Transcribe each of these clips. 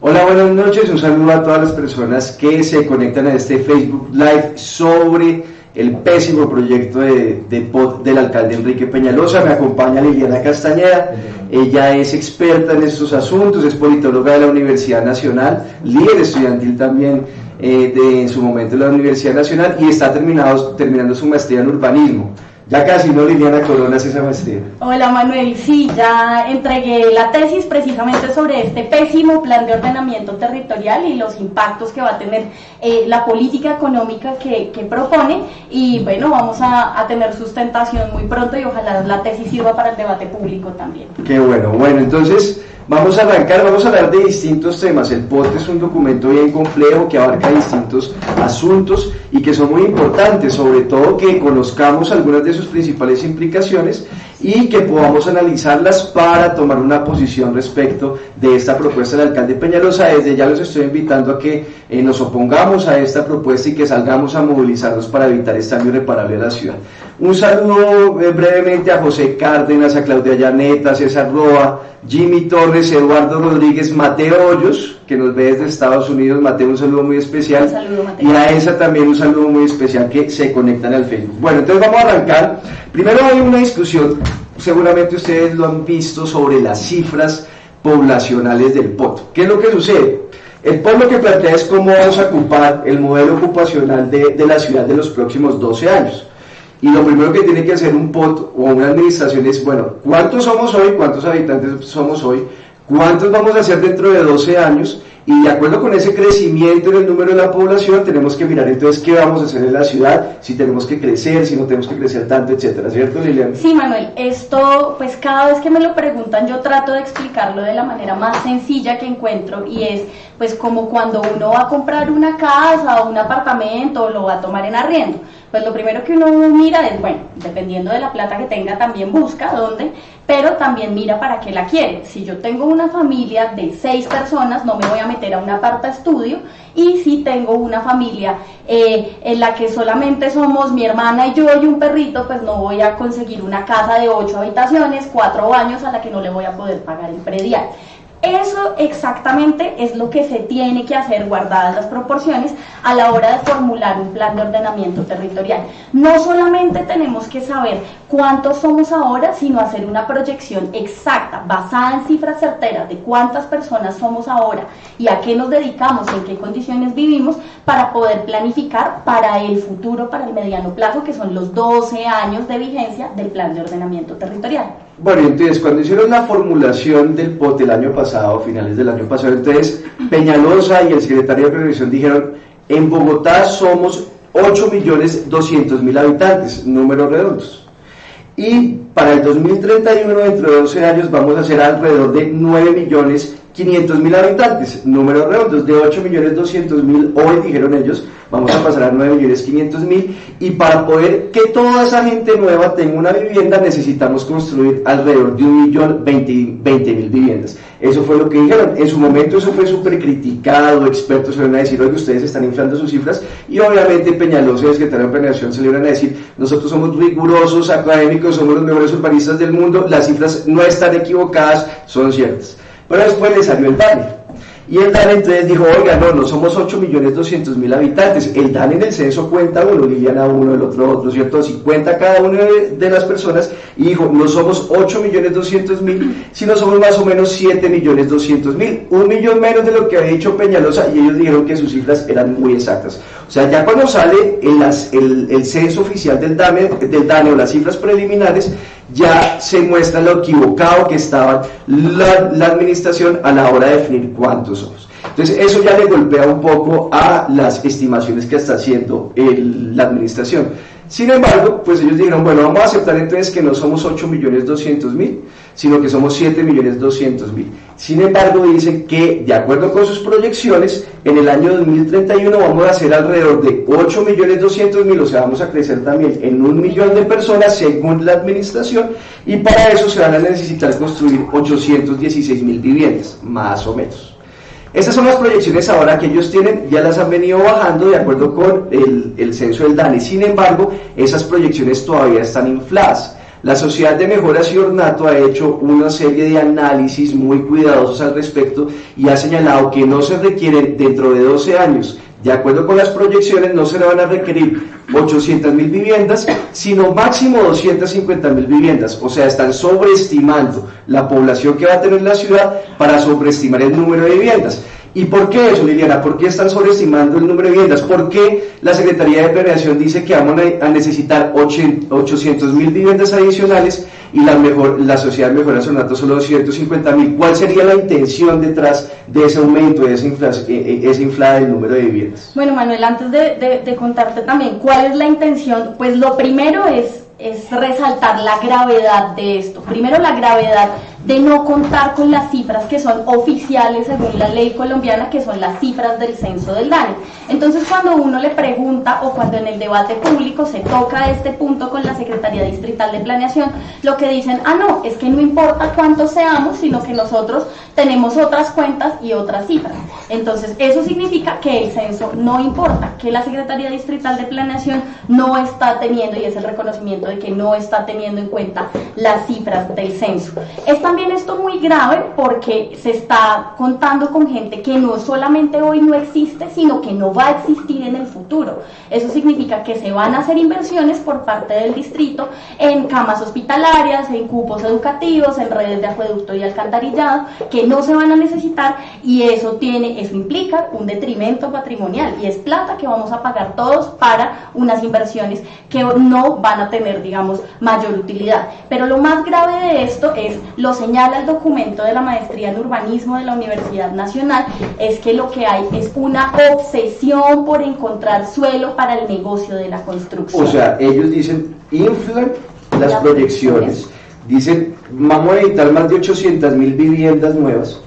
Hola, buenas noches, un saludo a todas las personas que se conectan a este Facebook Live sobre el pésimo proyecto de POT del alcalde Enrique Peñalosa. Me acompaña Liliana Castañeda, ella es experta en estos asuntos, es politóloga de la Universidad Nacional, líder estudiantil también en su momento de la Universidad Nacional, y está terminando su maestría en urbanismo. Ya casi, ¿no, Liliana? Coronas esa maestría. Hola Manuel, sí, ya entregué la tesis precisamente sobre este pésimo plan de ordenamiento territorial y los impactos que va a tener la política económica que propone, y bueno, vamos a tener sustentación muy pronto y ojalá la tesis sirva para el debate público también. Qué bueno, entonces vamos a arrancar, vamos a hablar de distintos temas. El POT es un documento bien complejo que abarca distintos asuntos y que son muy importantes, sobre todo que conozcamos algunas de sus principales implicaciones y que podamos analizarlas para tomar una posición respecto de esta propuesta del alcalde Peñalosa. Desde ya los estoy invitando a que nos opongamos a esta propuesta y que salgamos a movilizarnos para evitar este daño irreparable a la ciudad. Un saludo brevemente a José Cárdenas, a Claudia Llaneta, a César Roa, Jimmy Torres, Eduardo Rodríguez, Mateo Hoyos, que nos ve desde Estados Unidos. Mateo, un saludo muy especial. Un saludo, Mateo. Y a esa también un saludo muy especial que se conectan al Facebook. Bueno, entonces vamos a arrancar. Primero hay una discusión, seguramente ustedes lo han visto, sobre las cifras poblacionales del POT. ¿Qué es lo que sucede? El POT lo que plantea es cómo vamos a ocupar el modelo ocupacional de la ciudad de los próximos 12 años. Y lo primero que tiene que hacer un POT o una administración es, bueno, ¿cuántos somos hoy? ¿Cuántos habitantes somos hoy? ¿Cuántos vamos a ser dentro de 12 años? Y de acuerdo con ese crecimiento en el número de la población, tenemos que mirar entonces qué vamos a hacer en la ciudad, si tenemos que crecer, si no tenemos que crecer tanto, etcétera, ¿cierto, Liliana? Sí, Manuel, esto, pues cada vez que me lo preguntan yo trato de explicarlo de la manera más sencilla que encuentro, y es pues como cuando uno va a comprar una casa o un apartamento o lo va a tomar en arriendo. Pues lo primero que uno mira es, bueno, dependiendo de la plata que tenga, también busca dónde, pero también mira para qué la quiere. Si yo tengo una familia de 6 personas, no me voy a meter a un aparta estudio, y si tengo una familia en la que solamente somos mi hermana y yo y un perrito, pues no voy a conseguir una casa de 8 habitaciones, 4 baños, a la que no le voy a poder pagar el predial. Eso exactamente es lo que se tiene que hacer, guardadas las proporciones, a la hora de formular un plan de ordenamiento territorial. No solamente tenemos que saber cuántos somos ahora, sino hacer una proyección exacta, basada en cifras certeras de cuántas personas somos ahora y a qué nos dedicamos, en qué condiciones vivimos, para poder planificar para el futuro, para el mediano plazo, que son los 12 años de vigencia del plan de ordenamiento territorial. Bueno, entonces cuando hicieron la formulación del POT el año pasado, finales del año pasado, entonces Peñalosa y el secretario de Planeación dijeron, en Bogotá somos 8.200.000 habitantes, números redondos, y para el 2031, dentro de 12 años, vamos a ser alrededor de 9.500.000 habitantes, números redondos. De 8.200.000 hoy, dijeron ellos, vamos a pasar a 9.500.000, y para poder que toda esa gente nueva tenga una vivienda necesitamos construir alrededor de 1.020.000 viviendas. Eso fue lo que dijeron. En su momento eso fue súper criticado, expertos salieron a decir, oye, ustedes están inflando sus cifras, y obviamente Peñalosa y el secretario de Planeación salieron a decir, nosotros somos rigurosos, académicos, somos los mejores urbanistas del mundo, las cifras no están equivocadas, son ciertas. Pero después le salió el DANE. Y el DANE entonces dijo, oiga, no somos 8.200.000 habitantes. El DANE en el censo cuenta uno, Liliana uno, el otro, ¿cierto? Si cuenta cada una de las personas, y dijo, no somos 8.200.000, sino somos más o menos 7.200.000, 1 millón menos de lo que había dicho Peñalosa, y ellos dijeron que sus cifras eran muy exactas. O sea, ya cuando sale el censo oficial del DANE o las cifras preliminares, ya se muestra lo equivocado que estaba la administración a la hora de definir cuántos somos. Entonces eso ya le golpea un poco a las estimaciones que está haciendo la administración. Sin embargo, pues ellos dijeron, bueno, vamos a aceptar entonces que no somos 8.200.000, sino que somos 7.200.000. Sin embargo, dicen que, de acuerdo con sus proyecciones, en el año 2031 vamos a ser alrededor de 8.200.000, o sea, vamos a crecer también en 1 millón de personas, según la administración, y para eso se van a necesitar construir 816.000 viviendas, más o menos. Estas son las proyecciones ahora que ellos tienen, ya las han venido bajando de acuerdo con el censo del DANE. Sin embargo, esas proyecciones todavía están infladas. La Sociedad de Mejoras y Ornato ha hecho una serie de análisis muy cuidadosos al respecto y ha señalado que no se requieren dentro de 12 años. De acuerdo con las proyecciones, no se le van a requerir 800.000 viviendas, sino máximo 250.000 viviendas. O sea, están sobreestimando la población que va a tener la ciudad para sobreestimar el número de viviendas. ¿Y por qué eso, Liliana? ¿Por qué están sobreestimando el número de viviendas? ¿Por qué la Secretaría de Planeación dice que vamos a necesitar 800.000 viviendas adicionales y la Sociedad de Mejoras y Ornato solo 250.000? ¿Cuál sería la intención detrás de ese aumento, de esa inflada del número de viviendas? Bueno, Manuel, antes de contarte también cuál es la intención, pues lo primero es resaltar la gravedad de esto. Primero, la gravedad de no contar con las cifras que son oficiales según la ley colombiana, que son las cifras del censo del DANE. Entonces, cuando uno le pregunta o cuando en el debate público se toca este punto con la Secretaría Distrital de Planeación, lo que dicen, no, es que no importa cuántos seamos, sino que nosotros tenemos otras cuentas y otras cifras. Entonces, eso significa que el censo no importa, que la Secretaría Distrital de Planeación no está teniendo, y es el reconocimiento de que no está teniendo en cuenta las cifras del censo. Es también esto muy grave porque se está contando con gente que no solamente hoy no existe, sino que no va a existir en el futuro. Eso significa que se van a hacer inversiones por parte del distrito en camas hospitalarias, en cupos educativos, en redes de acueducto y alcantarillado, que no se van a necesitar, y eso implica un detrimento patrimonial, y es plata que vamos a pagar todos para unas inversiones que no van a tener, digamos, mayor utilidad. Pero lo más grave de esto lo señala el documento de la maestría en urbanismo de la Universidad Nacional, es que lo que hay es una obsesión por encontrar suelo para el negocio de la construcción. O sea, ellos dicen, inflan las proyecciones, dicen, vamos a necesitar más de 800.000 viviendas nuevas.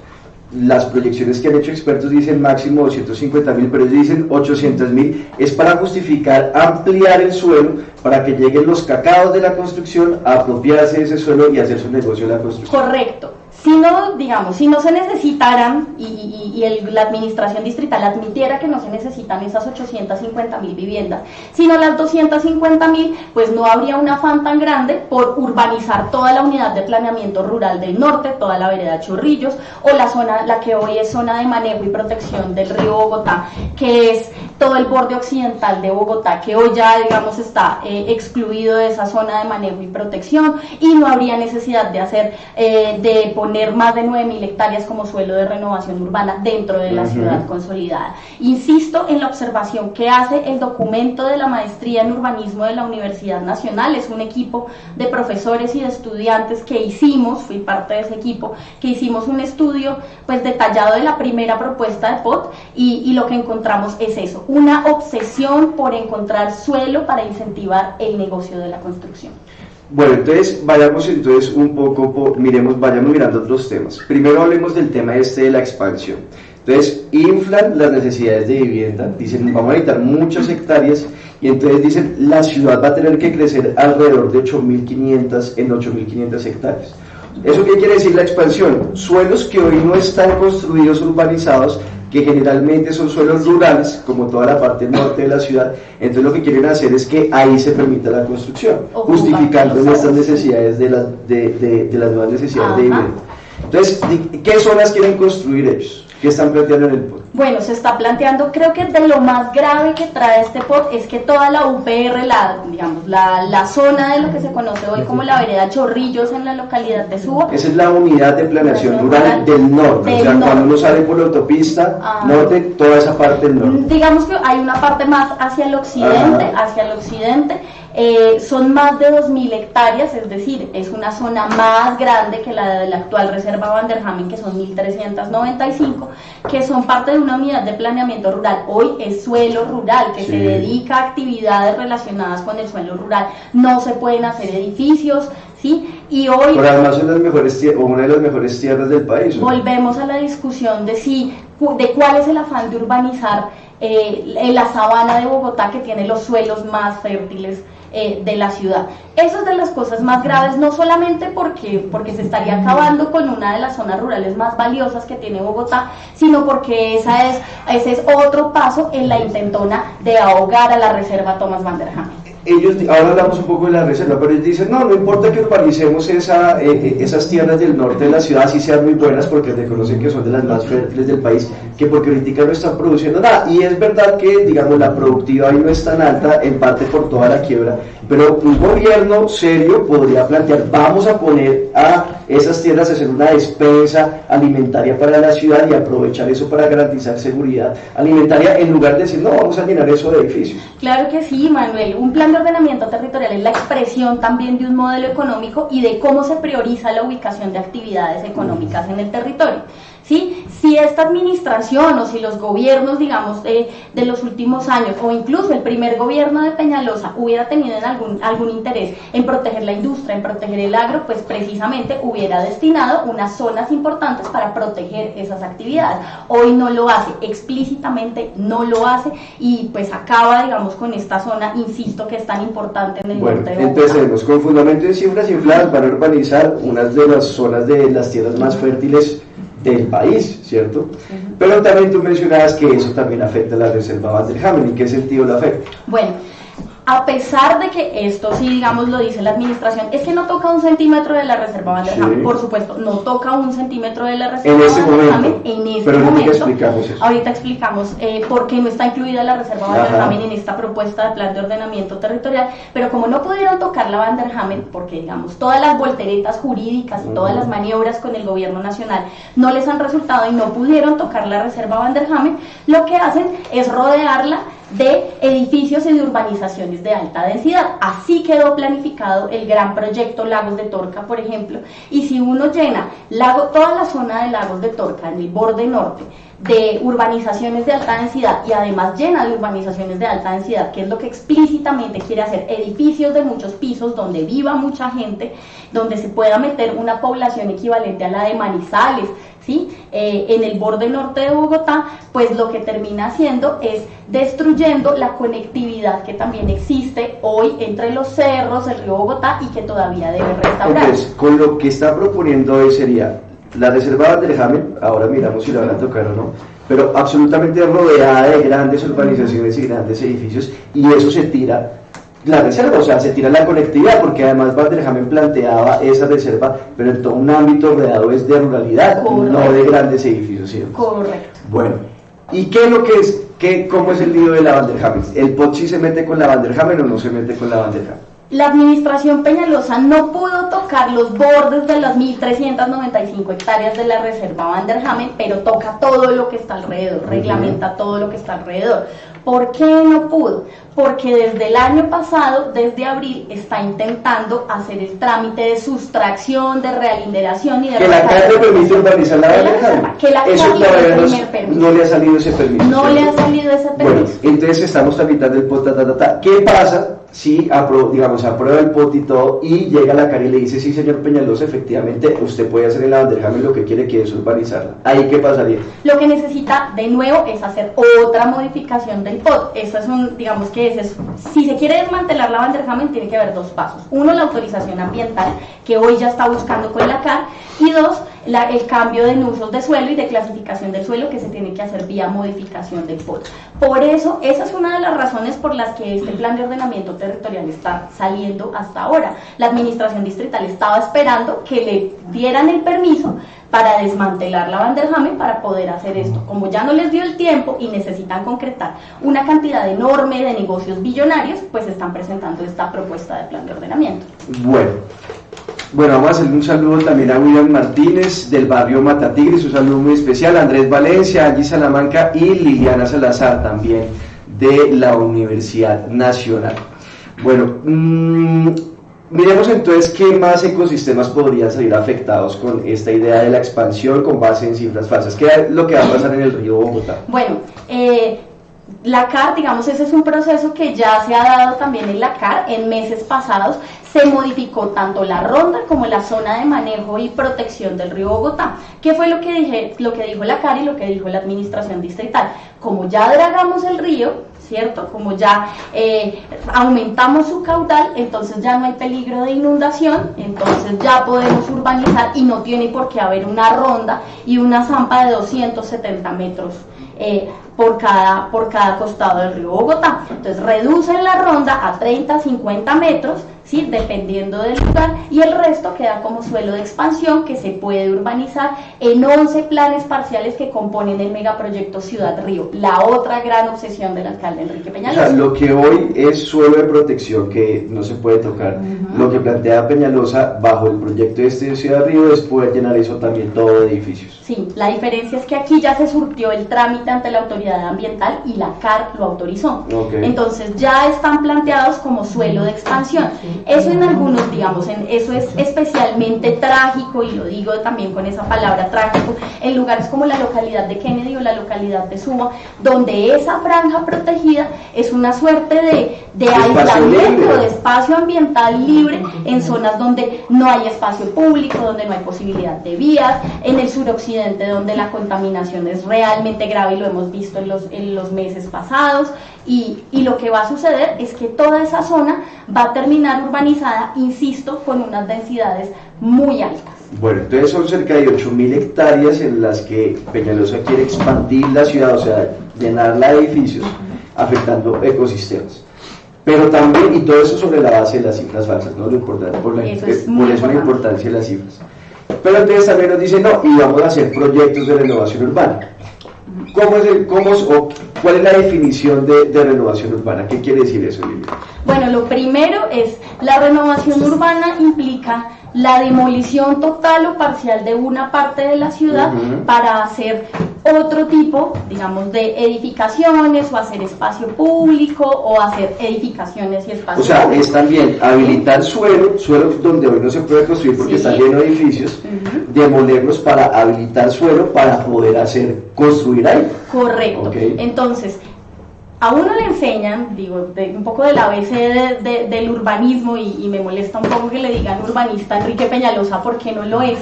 Las proyecciones que han hecho expertos dicen máximo 250.000, pero ellos dicen 800.000, es para justificar ampliar el suelo para que lleguen los cacaos de la construcción a apropiarse de ese suelo y hacer su negocio de la construcción. Correcto. Si no, digamos, si no se necesitaran y la administración distrital admitiera que no se necesitan esas 850.000 viviendas, sino las 250.000, pues no habría un afán tan grande por urbanizar toda la unidad de planeamiento rural del norte, toda la vereda Chorrillos, o la que hoy es zona de manejo y protección del río Bogotá, que es todo el borde occidental de Bogotá, que hoy ya, digamos, está excluido de esa zona de manejo y protección, y no habría necesidad de poner más de 9.000 hectáreas como suelo de renovación urbana dentro de la ciudad consolidada. Insisto en la observación que hace el documento de la maestría en urbanismo de la Universidad Nacional. Es un equipo de profesores y de estudiantes que fui parte de ese equipo, que hicimos un estudio pues detallado de la primera propuesta de POT, y lo que encontramos es eso, una obsesión por encontrar suelo para incentivar el negocio de la construcción. Bueno, entonces vayamos un poco, vayamos mirando otros temas. Primero hablemos del tema de la expansión. Entonces inflan las necesidades de vivienda, dicen vamos a necesitar muchas hectáreas, y entonces dicen la ciudad va a tener que crecer alrededor de 8.500 hectáreas. ¿Eso qué quiere decir la expansión? Suelos que hoy no están construidos, urbanizados, que generalmente son suelos rurales, como toda la parte norte de la ciudad. Entonces lo que quieren hacer es que ahí se permita la construcción, justificando nuestras necesidades de las nuevas necesidades de vivienda. Entonces, ¿qué zonas quieren construir ellos? ¿Qué están planteando en el POT? Bueno, se está planteando, creo que de lo más grave que trae este POT es que toda la UPR, la zona de lo que se conoce hoy como la vereda Chorrillos en la localidad de Suba. Esa es la unidad de planeación rural del norte, cuando uno sale por la autopista norte, toda esa parte del norte. Digamos que hay una parte más hacia el occidente, son más de 2.000 hectáreas, es decir, es una zona más grande que la de la actual reserva Van der Hamen, que son 1.395, que son parte de una unidad de planeamiento rural. Hoy es suelo rural, que se dedica a actividades relacionadas con el suelo rural. No se pueden hacer edificios, ¿sí? Y hoy... Pero además son las mejores una de las mejores tierras del país, ¿no? Volvemos a la discusión de cuál es el afán de urbanizar la sabana de Bogotá, que tiene los suelos más fértiles de la ciudad. Eso es de las cosas más graves, no solamente porque se estaría acabando con una de las zonas rurales más valiosas que tiene Bogotá, sino porque ese es otro paso en la intentona de ahogar a la reserva Thomas Van der Hamen. ellos, ahora hablamos un poco de la reserva, pero ellos dicen, no importa que urbanicemos esas tierras del norte de la ciudad, así sean muy buenas, porque reconocen que son de las más fértiles del país, que porque ahorita no están produciendo nada. Y es verdad que, digamos, la productividad ahí no es tan alta, en parte por toda la quiebra, pero un gobierno serio podría plantear, vamos a poner a esas tierras a hacer una despensa alimentaria para la ciudad y aprovechar eso para garantizar seguridad alimentaria, en lugar de decir, no, vamos a llenar eso de edificios. Claro que sí, Manuel. Un plan de ordenamiento territorial es la expresión también de un modelo económico y de cómo se prioriza la ubicación de actividades económicas en el territorio. ¿Sí? Si esta administración o si los gobiernos, digamos, de los últimos años, o incluso el primer gobierno de Peñalosa hubiera tenido algún interés en proteger la industria, en proteger el agro, pues precisamente hubiera destinado unas zonas importantes para proteger esas actividades. Hoy no lo hace, explícitamente no lo hace, y pues acaba, digamos, con esta zona, insisto, que es tan importante en el norte de Bogotá. Empecemos con fundamento en cifras infladas para urbanizar unas de las zonas de las tierras más fértiles del país, ¿cierto? Pero también tú mencionabas que eso también afecta a la reserva Van der Hamen. ¿En qué sentido lo afecta? Bueno, a pesar de que esto, sí, digamos, lo dice la administración, es que no toca 1 centímetro de la reserva Van der Hamen, por supuesto, no toca 1 centímetro de la reserva Van der Hamen en este momento. Explicamos eso. Ahorita explicamos por qué no está incluida la reserva Van der Hamen en esta propuesta de plan de ordenamiento territorial, pero como no pudieron tocar la Van der Hamen, porque, digamos, todas las volteretas jurídicas y todas las maniobras con el gobierno nacional no les han resultado y no pudieron tocar la reserva Van der Hamen, lo que hacen es rodearla de edificios y de urbanizaciones de alta densidad. Así quedó planificado el gran proyecto Lagos de Torca, por ejemplo, y si uno llena toda la zona de Lagos de Torca en el borde norte de urbanizaciones de alta densidad y además llena de urbanizaciones de alta densidad, que es lo que explícitamente quiere hacer, edificios de muchos pisos donde viva mucha gente, donde se pueda meter una población equivalente a la de Manizales, ¿sí? En el borde norte de Bogotá, pues lo que termina haciendo es destruyendo la conectividad que también existe hoy entre los cerros, el río Bogotá, y que todavía debe restaurar. Entonces, con lo que está proponiendo hoy sería la reserva Van der Hamen, ahora miramos si la van a tocar o no, pero absolutamente rodeada de grandes urbanizaciones y grandes edificios, y eso se tira la reserva, o sea, se tira la conectividad, porque además Van der Hamen planteaba esa reserva, pero en todo un ámbito rodeado es de ruralidad, no de grandes edificios, ¿sí? Correcto. Bueno, ¿y qué es lo que es? ¿Cómo es el lío de la Van der Hamen? ¿El POT sí se mete con la Van der Hamen o no se mete con la Van der Hamen? La administración Peñalosa no pudo tocar los bordes de las 1.395 hectáreas de la reserva Van der Hamen, pero toca todo lo que está alrededor, reglamenta todo lo que está alrededor. ¿Por qué no pudo? Porque desde el año pasado, desde abril, está intentando hacer el trámite de sustracción, de realinderación y de... Que la CAR le permite urbanizar la Van der Hamen. Que la CAR le primer permiso. No le ha salido ese permiso. No le ha salido ese permiso. Bueno, entonces estamos tramitando el POT, ¿Qué pasa si aprueba el POT y todo, y llega la CAR y le dice, sí, señor Peñalosa, efectivamente, usted puede hacer en la Van der Hamen lo que quiere, que es urbanizarla? ¿Ahí qué pasaría? Lo que necesita, de nuevo, es hacer otra modificación del POT. Eso es digamos que si se quiere desmantelar la Van der Hamen, tiene que haber 2 pasos. Uno, la autorización ambiental, que hoy ya está buscando con la CAR, y 2, el cambio de usos de suelo y de clasificación del suelo, que se tiene que hacer vía modificación del POT. Por eso, esa es una de las razones por las que este plan de ordenamiento territorial está saliendo hasta ahora. La administración distrital estaba esperando que le dieran el permiso para desmantelar la Van der Hamen para poder hacer esto. Como ya no les dio el tiempo y necesitan concretar una cantidad enorme de negocios billonarios, pues están presentando esta propuesta de plan de ordenamiento. Bueno, vamos a hacerle un saludo también a William Martínez del barrio Matatigres, un saludo muy especial, a Andrés Valencia, Angie Salamanca y Liliana Salazar también de la Universidad Nacional. Bueno, miremos entonces qué más ecosistemas podrían salir afectados con esta idea de la expansión con base en cifras falsas. ¿Qué es lo que va a pasar en el río Bogotá? Bueno, la CAR, digamos, ese es un proceso que ya se ha dado también en la CAR. En meses pasados se modificó tanto la ronda como la zona de manejo y protección del río Bogotá. ¿Qué fue lo que dijo la CAR y lo que dijo la administración distrital? Como ya dragamos el río, ¿cierto? Como ya aumentamos su caudal, entonces ya no hay peligro de inundación, entonces ya podemos urbanizar y no tiene por qué haber una ronda y una zampa de 270 metros por cada costado del río Bogotá. Entonces reducen la ronda a 30, 50 metros, ¿sí? Dependiendo del lugar, y el resto queda como suelo de expansión que se puede urbanizar en 11 planes parciales que componen el megaproyecto Ciudad Río, la otra gran obsesión del alcalde Enrique Peñalosa. O sea, lo que hoy es suelo de protección que no se puede tocar, lo que plantea Peñalosa bajo el proyecto de Ciudad Río es poder llenar eso también todo de edificios. Sí, la diferencia es que aquí ya se surtió el trámite ante la autoridad ambiental y la CAR lo autorizó. Okay. Entonces ya están planteados como suelo de expansión. Eso en algunos, digamos, eso es especialmente trágico, y lo digo también con esa palabra trágico, en lugares como la localidad de Kennedy o la localidad de Suba, donde esa franja protegida es una suerte de aislamiento, de espacio ambiental libre, en zonas donde no hay espacio público, donde no hay posibilidad de vías, en el suroccidente donde la contaminación es realmente grave y lo hemos visto en los meses pasados, y lo que va a suceder es que toda esa zona va a terminar urbanizada, insisto, con unas densidades muy altas. Bueno, entonces son cerca de 8.000 hectáreas en las que Peñalosa quiere expandir la ciudad, o sea, llenarla de edificios, afectando ecosistemas. Pero también, y todo eso sobre la base de las cifras falsas, ¿no? Lo importante, por eso la importancia de las cifras. Pero entonces también nos dicen, no, y vamos a hacer proyectos de renovación urbana. ¿Cuál es la definición de renovación urbana? ¿Qué quiere decir eso, Lili? Bueno, lo primero es, la renovación urbana implica la demolición total o parcial de una parte de la ciudad para hacer otro tipo, digamos, de edificaciones, o hacer espacio público, o hacer edificaciones y espacios. O sea, es también habilitar suelos donde hoy no se puede construir porque está lleno de edificios, demolerlos para habilitar suelo para poder construir ahí. Correcto. Okay. Entonces, a uno le enseñan, digo, un poco del ABC del urbanismo, y me molesta un poco que le digan urbanista Enrique Peñalosa porque no lo es.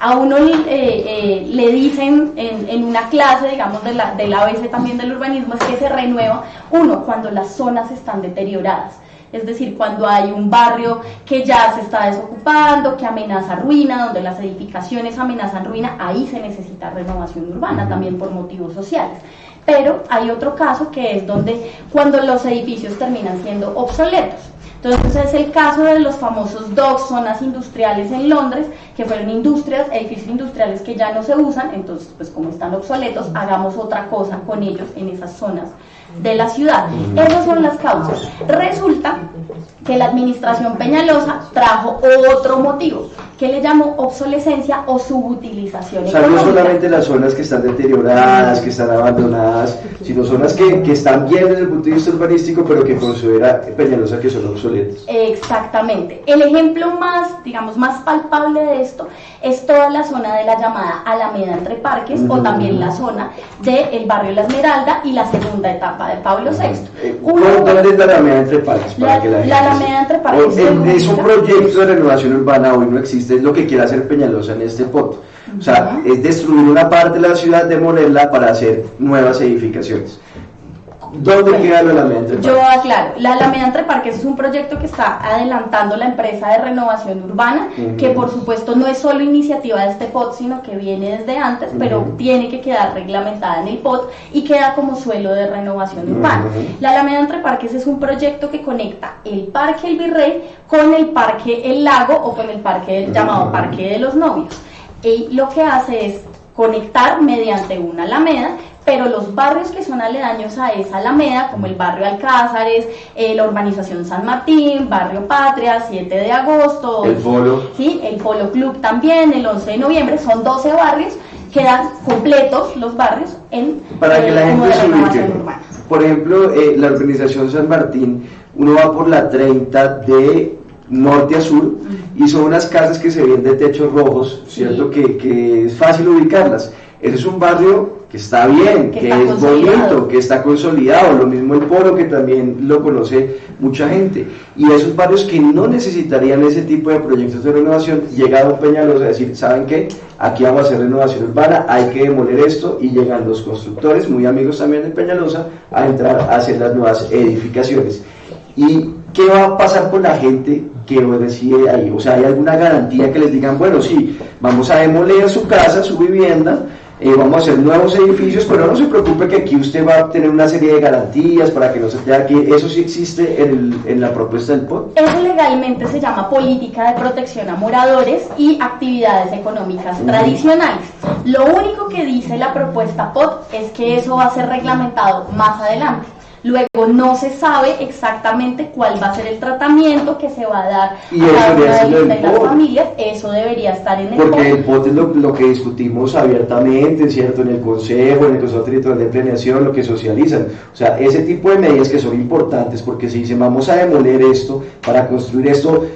A uno le dicen en una clase, digamos, del ABC también del urbanismo, es que se renueva cuando las zonas están deterioradas. Es decir, cuando hay un barrio que ya se está desocupando, que amenaza ruina, donde las edificaciones amenazan ruina, ahí se necesita renovación urbana, también por motivos sociales. Pero hay otro caso que es cuando los edificios terminan siendo obsoletos. Entonces es el caso de los famosos docks, zonas industriales en Londres, que fueron edificios industriales que ya no se usan. Entonces, pues como están obsoletos, hagamos otra cosa con ellos en esas zonas de la ciudad. Esas son las causas. Resulta que la administración Peñalosa trajo otro motivo, que le llamó obsolescencia o subutilización económica. O sea, no solamente las zonas que están deterioradas, que están abandonadas, sino zonas que están bien desde el punto de vista urbanístico, pero que considera Peñalosa que son obsoletas. Exactamente. El ejemplo más palpable de esto es toda la zona de la llamada Alameda Entre Parques, o también la zona del barrio La Esmeralda y la segunda etapa de Pablo VI. ¿Dónde es la Alameda Entre Parques? La Alameda Entre Parques es un proyecto de renovación urbana, hoy no existe, es lo que quiere hacer Peñalosa en este punto. O sea, es destruir una parte de la ciudad, demolerla para hacer nuevas edificaciones. ¿Dónde queda la Alameda Entre Parques? Yo aclaro, la Alameda Entre Parques es un proyecto que está adelantando la empresa de renovación urbana, que por supuesto no es solo iniciativa de este POT, sino que viene desde antes, pero tiene que quedar reglamentada en el POT y queda como suelo de renovación urbana. La Alameda Entre Parques es un proyecto que conecta el Parque El Virrey con el Parque El Lago, o con el parque llamado Parque de los Novios. Y lo que hace es conectar mediante una alameda, pero los barrios que son aledaños a esa alameda, como el barrio Alcázares, la urbanización San Martín, barrio Patria, 7 de agosto, el Polo, ¿sí? El Polo Club también, el 11 de noviembre, son 12 barrios, quedan completos los barrios para que la gente se ubique. Por ejemplo, la urbanización San Martín, uno va por la 30 de norte a sur, y son unas casas que se ven de techos rojos, ¿cierto? Que es fácil ubicarlas. Ese es un barrio que está bien, que es bonito, que está consolidado, lo mismo el Polo, que también lo conoce mucha gente, y esos barrios que no necesitarían ese tipo de proyectos de renovación, llega Don Peñalosa a decir, ¿saben qué? Aquí vamos a hacer renovación urbana, hay que demoler esto, y llegan los constructores, muy amigos también de Peñalosa, a entrar a hacer las nuevas edificaciones. ¿Y qué va a pasar con la gente que reside ahí? O sea, ¿hay alguna garantía que les digan, bueno, sí, vamos a demoler su casa, su vivienda, vamos a hacer nuevos edificios, pero no se preocupe que aquí usted va a tener una serie de garantías para que no se tenga que... ¿Eso sí existe en la propuesta del POT? Eso legalmente se llama política de protección a moradores y actividades económicas tradicionales. Lo único que dice la propuesta POT es que eso va a ser reglamentado más adelante. Luego no se sabe exactamente cuál va a ser el tratamiento que se va a dar a cada una de las familias. Eso debería estar en el POT. Porque el POT es lo que discutimos abiertamente, ¿cierto? En el Consejo Territorial de Planeación, lo que socializan. O sea, ese tipo de medidas que son importantes, porque si dicen vamos a demoler esto para construir esto,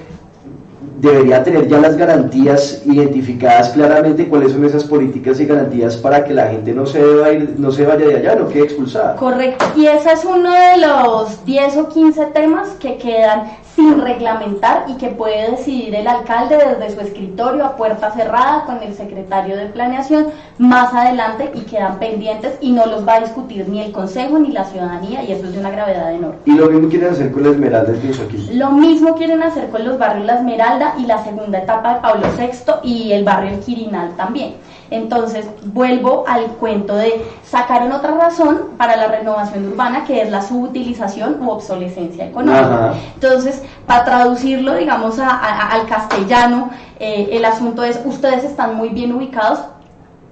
debería tener ya las garantías identificadas claramente, cuáles son esas políticas y garantías para que la gente no se vaya de allá, no quede expulsada. Correcto, y ese es uno de los 10 o 15 temas que quedan sin reglamentar y que puede decidir el alcalde desde su escritorio a puerta cerrada con el secretario de planeación más adelante, y quedan pendientes y no los va a discutir ni el consejo ni la ciudadanía, y eso es de una gravedad enorme. Y lo mismo quieren hacer con la Esmeralda, pienso aquí. Lo mismo quieren hacer con los barrios La Esmeralda y la segunda etapa de Pablo VI y el barrio El Quirinal también. Entonces vuelvo al cuento de sacaron otra razón para la renovación urbana, que es la subutilización u obsolescencia económica. Ajá. Entonces, para traducirlo, digamos, al castellano, el asunto es: ustedes están muy bien ubicados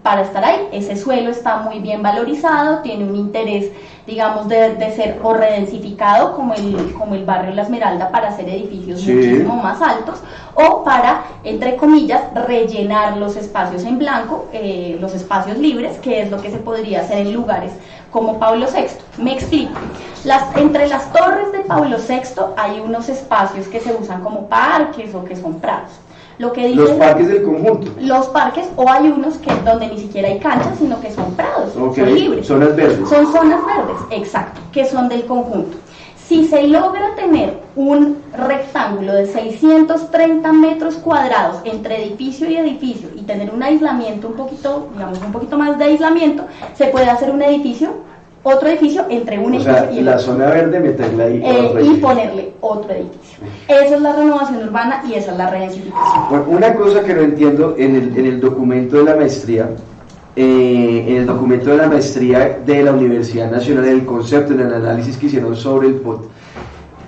para estar ahí, ese suelo está muy bien valorizado, tiene un interés, digamos, de ser o redensificado como el barrio La Esmeralda para hacer edificios muchísimo más altos, o para, entre comillas, rellenar los espacios en blanco, los espacios libres, que es lo que se podría hacer en lugares como Pablo VI. Me explico. Entre las torres de Pablo VI hay unos espacios que se usan como parques o que son prados. Lo que los parques del conjunto. Los parques, o hay unos que donde ni siquiera hay canchas, sino que son prados, son libres. Zonas verdes. Son zonas verdes, exacto, que son del conjunto. Si se logra tener un rectángulo de 630 metros cuadrados entre edificio y edificio y tener un aislamiento un poquito más de aislamiento, se puede hacer otro edificio entre un edificio y el la zona verde, meterla ahí y ponerle otro edificio. Esa es la renovación urbana y esa es la redensificación. Bueno, una cosa que no entiendo en el documento de la maestría, de la Universidad Nacional, en el concepto, en el análisis que hicieron sobre el POT,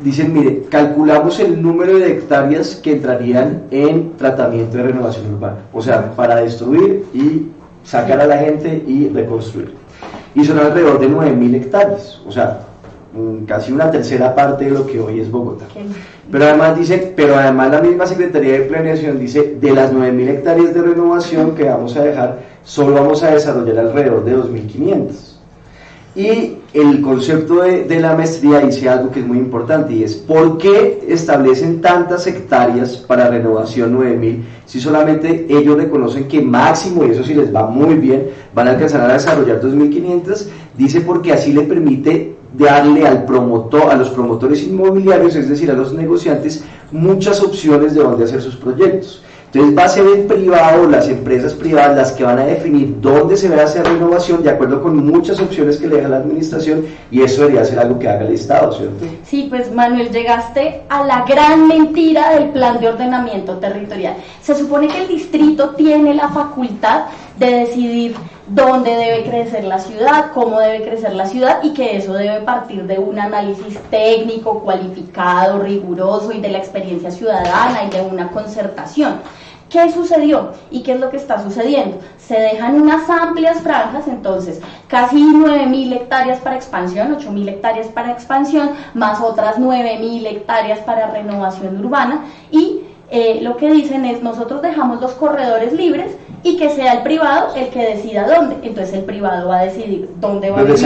dicen, mire, calculamos el número de hectáreas que entrarían en tratamiento de renovación urbana, o sea, para destruir y sacar a la gente y reconstruir. Y son alrededor de 9.000 hectáreas, o sea, casi una tercera parte de lo que hoy es Bogotá. Pero además la misma Secretaría de Planeación dice, de las 9.000 hectáreas de renovación que vamos a dejar, solo vamos a desarrollar alrededor de 2.500. Y el concepto de la maestría dice algo que es muy importante, y es: ¿por qué establecen tantas hectáreas para renovación 9.000 si solamente ellos reconocen que máximo, y eso sí les va muy bien, van a alcanzar a desarrollar 2.500? Dice porque así le permite darle a los promotores inmobiliarios, es decir, a los negociantes, muchas opciones de dónde hacer sus proyectos. Entonces va a ser el privado, las empresas privadas, las que van a definir dónde se va a hacer renovación, de acuerdo con muchas opciones que le deja la administración, y eso debería ser algo que haga el Estado, ¿cierto? Sí, pues Manuel, llegaste a la gran mentira del plan de ordenamiento territorial. Se supone que el distrito tiene la facultad de decidir dónde debe crecer la ciudad, cómo debe crecer la ciudad, y que eso debe partir de un análisis técnico, cualificado, riguroso, y de la experiencia ciudadana y de una concertación. ¿Qué sucedió y qué es lo que está sucediendo? Se dejan unas amplias franjas, entonces casi 9.000 hectáreas para expansión, 8.000 hectáreas para expansión, más otras 9.000 hectáreas para renovación urbana, y lo que dicen es: nosotros dejamos los corredores libres y que sea el privado el que decida dónde. Entonces el privado va a decidir dónde va a vivir,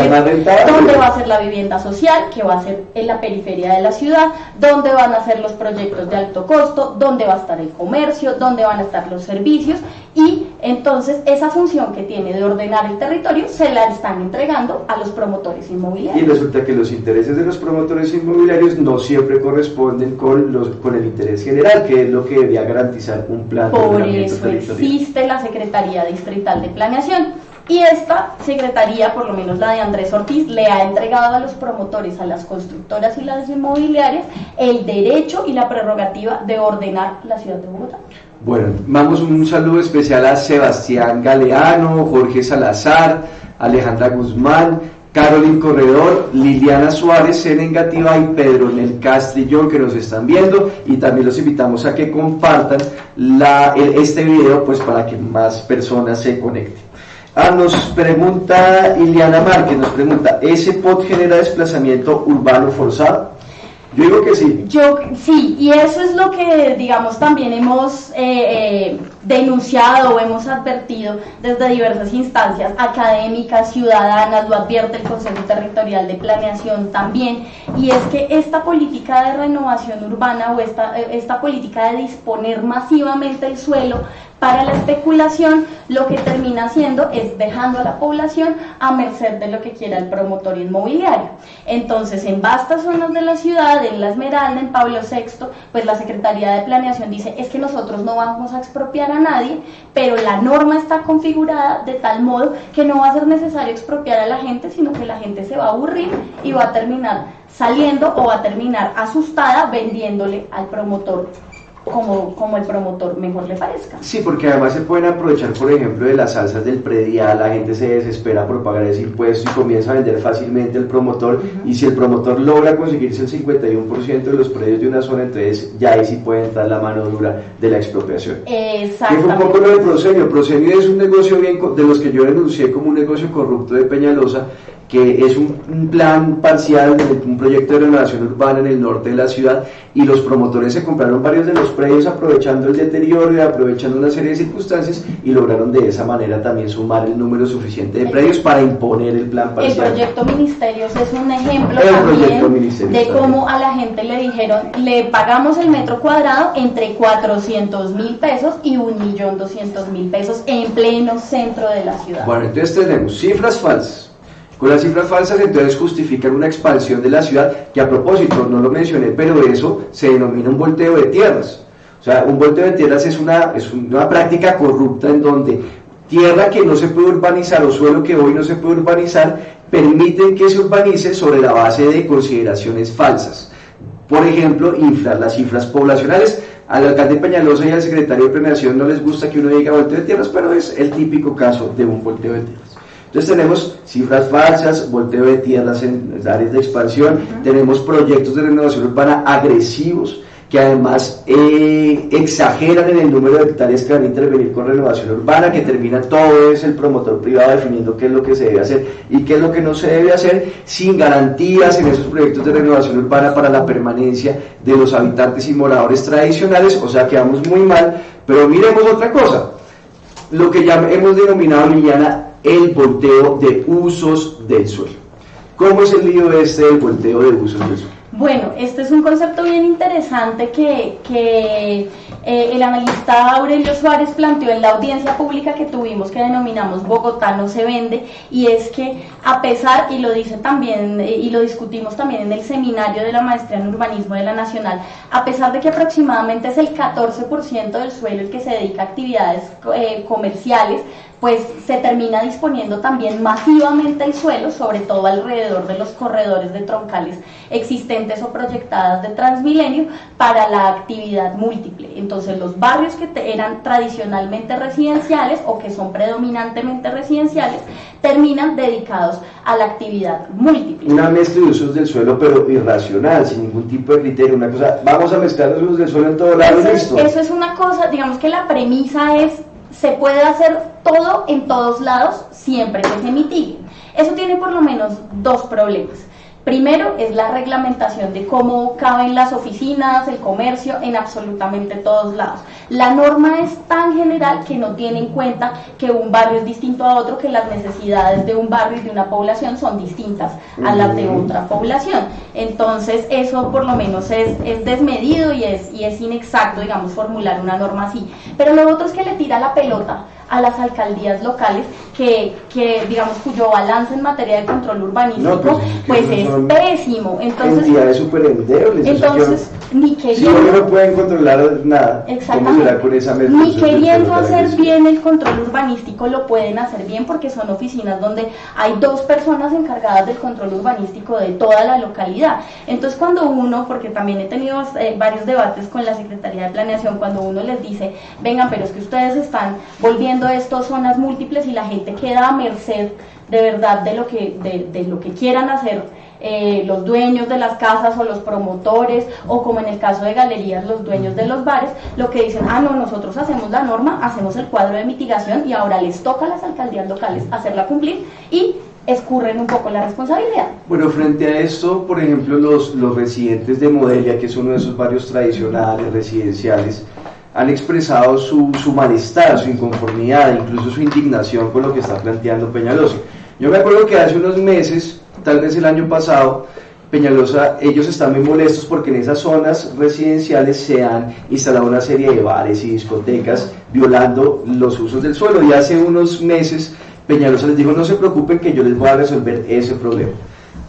dónde va a ser la vivienda social, que va a ser en la periferia de la ciudad, dónde van a ser los proyectos de alto costo, dónde va a estar el comercio, dónde van a estar los servicios, y entonces esa función que tiene de ordenar el territorio se la están entregando a los promotores inmobiliarios. Y resulta que los intereses de los promotores inmobiliarios no siempre corresponden con el interés general, que es lo que debería garantizar un plan de ordenamiento territorial. Por eso existe la Secretaría Distrital de Planeación, y esta secretaría, por lo menos la de Andrés Ortiz, le ha entregado a los promotores, a las constructoras y las inmobiliarias, el derecho y la prerrogativa de ordenar la ciudad de Bogotá. Bueno, vamos un saludo especial a Sebastián Galeano, Jorge Salazar, Alejandra Guzmán, Carolyn Corredor, Liliana Suárez, C Negativa y Pedro Nel Castrillón, que nos están viendo, y también los invitamos a que compartan este video pues para que más personas se conecten. Nos pregunta Iliana Márquez, nos pregunta, ¿ese POT genera desplazamiento urbano forzado? Yo digo que sí. Sí, y eso es lo que, digamos, también hemos denunciado o hemos advertido desde diversas instancias académicas, ciudadanas, lo advierte el Consejo Territorial de Planeación también, y es que esta política de renovación urbana o esta política de disponer masivamente el suelo para la especulación, lo que termina haciendo es dejando a la población a merced de lo que quiera el promotor inmobiliario. Entonces, en vastas zonas de la ciudad, en La Esmeralda, en Pablo VI, pues la Secretaría de Planeación dice, es que nosotros no vamos a expropiar a nadie, pero la norma está configurada de tal modo que no va a ser necesario expropiar a la gente, sino que la gente se va a aburrir y va a terminar saliendo o va a terminar asustada vendiéndole al promotor como el promotor mejor le parezca. Sí, porque además se pueden aprovechar, por ejemplo, de las alzas del predial, la gente se desespera por pagar ese impuesto y comienza a vender fácilmente el promotor, y si el promotor logra conseguirse el 51% de los predios de una zona, entonces ya ahí sí puede entrar la mano dura de la expropiación. Exactamente. Que fue un poco lo de Prosenio. Prosenio es un negocio de los que yo denuncié como un negocio corrupto de Peñalosa, que es un plan parcial, un proyecto de renovación urbana en el norte de la ciudad, y los promotores se compraron varios de los predios aprovechando el deterioro y aprovechando una serie de circunstancias, y lograron de esa manera también sumar el número suficiente de predios para imponer el plan parcial. El proyecto Ministerios es un ejemplo también de cómo a la gente le dijeron, le pagamos el metro cuadrado entre 400.000 pesos y 1.200.000 pesos en pleno centro de la ciudad. Bueno, entonces tenemos cifras falsas. Con las cifras falsas entonces justifican una expansión de la ciudad, que a propósito, no lo mencioné, pero eso se denomina un volteo de tierras. O sea, un volteo de tierras es una práctica corrupta en donde tierra que no se puede urbanizar o suelo que hoy no se puede urbanizar, permiten que se urbanice sobre la base de consideraciones falsas. Por ejemplo, inflar las cifras poblacionales. Al alcalde Peñalosa y al secretario de Planeación no les gusta que uno diga volteo de tierras, pero es el típico caso de un volteo de tierras. Entonces tenemos cifras falsas, volteo de tierras en áreas de expansión, tenemos proyectos de renovación urbana agresivos, que además exageran en el número de hectáreas que van a intervenir con renovación urbana, que termina todo es el promotor privado definiendo qué es lo que se debe hacer y qué es lo que no se debe hacer, sin garantías en esos proyectos de renovación urbana para la permanencia de los habitantes y moradores tradicionales. O sea que vamos muy mal. Pero miremos otra cosa, lo que ya hemos denominado, Liliana, el volteo de usos del suelo. ¿Cómo es el lío del volteo de usos del suelo? Bueno, este es un concepto bien interesante que el analista Aurelio Suárez planteó en la audiencia pública que tuvimos, que denominamos Bogotá no se vende, y es que a pesar, y lo dice también, y lo discutimos también en el seminario de la maestría en urbanismo de la Nacional, a pesar de que aproximadamente es el 14% del suelo el que se dedica a actividades comerciales, pues se termina disponiendo también masivamente el suelo, sobre todo alrededor de los corredores de troncales existentes o proyectadas de Transmilenio, para la actividad múltiple. Entonces los barrios que eran tradicionalmente residenciales o que son predominantemente residenciales terminan dedicados a la actividad múltiple. Una mezcla de usos del suelo, pero irracional, sin ningún tipo de criterio. Una cosa, vamos a mezclar los usos del suelo en todo lado y listo. Eso es una cosa, digamos que la premisa es: se puede hacer todo en todos lados siempre que se mitigue. Eso tiene por lo menos dos problemas. Primero es la reglamentación de cómo caben las oficinas, el comercio, en absolutamente todos lados. La norma es tan general que no tiene en cuenta que un barrio es distinto a otro, que las necesidades de un barrio y de una población son distintas a las de otra población. Entonces eso por lo menos es desmedido y es inexacto, digamos, formular una norma así. Pero lo otro es que le tira la pelota a las alcaldías locales que digamos, cuyo balance en materia de control urbanístico pues es pésimo. Entonces ni Si queriendo, hoy no pueden controlar nada, ¿cómo será con esa ni mercosur del queriendo pueblo hacer agresivo? bien el control urbanístico lo pueden hacer bien, porque son oficinas donde hay 2 personas encargadas del control urbanístico de toda la localidad. Entonces cuando uno, porque también he tenido varios debates con la Secretaría de Planeación, cuando uno les dice, vengan, pero es que ustedes están volviendo esto zonas múltiples y la gente queda a merced de verdad de lo que quieran hacer los dueños de las casas o los promotores, o como en el caso de galerías, los dueños de los bares, lo que dicen, no, nosotros hacemos la norma, hacemos el cuadro de mitigación y ahora les toca a las alcaldías locales hacerla cumplir, y escurren un poco la responsabilidad. Bueno, frente a esto, por ejemplo, los residentes de Modelia, que es uno de esos barrios tradicionales, residenciales, han expresado su malestar, su inconformidad, incluso su indignación con lo que está planteando Peñalosa. Yo me acuerdo que hace unos meses, tal vez el año pasado, Peñalosa, ellos están muy molestos porque en esas zonas residenciales se han instalado una serie de bares y discotecas violando los usos del suelo, y hace unos meses Peñalosa les dijo, no se preocupen que yo les voy a resolver ese problema.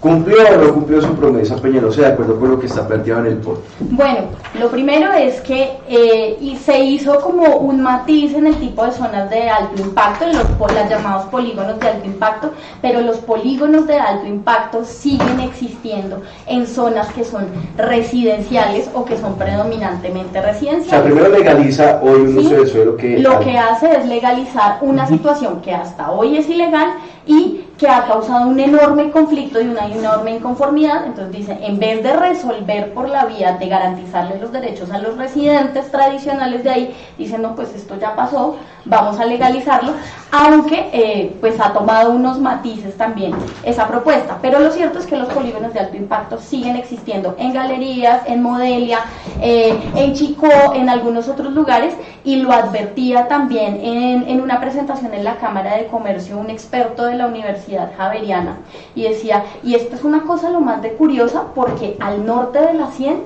¿Cumplió o no cumplió su promesa Peñalosa de acuerdo con lo que está planteado en el POT? Bueno, lo primero es que se hizo como un matiz en el tipo de zonas de alto impacto, en las llamados polígonos de alto impacto, pero los polígonos de alto impacto siguen existiendo en zonas que son residenciales o que son predominantemente residenciales. O sea, primero legaliza hoy un uso del suelo que... Lo que hace es legalizar una situación que hasta hoy es ilegal y que ha causado un enorme conflicto y una enorme inconformidad. Entonces dice, en vez de resolver por la vía de garantizarle los derechos a los residentes tradicionales de ahí, dicen, no, pues esto ya pasó, vamos a legalizarlo, aunque pues ha tomado unos matices también esa propuesta. Pero lo cierto es que los polígonos de alto impacto siguen existiendo en galerías, en Modelia, en Chicó, en algunos otros lugares, y lo advertía también en una presentación en la Cámara de Comercio un experto de la Universidad Javeriana, y decía, y esto es una cosa lo más de curiosa, porque al norte de la 100,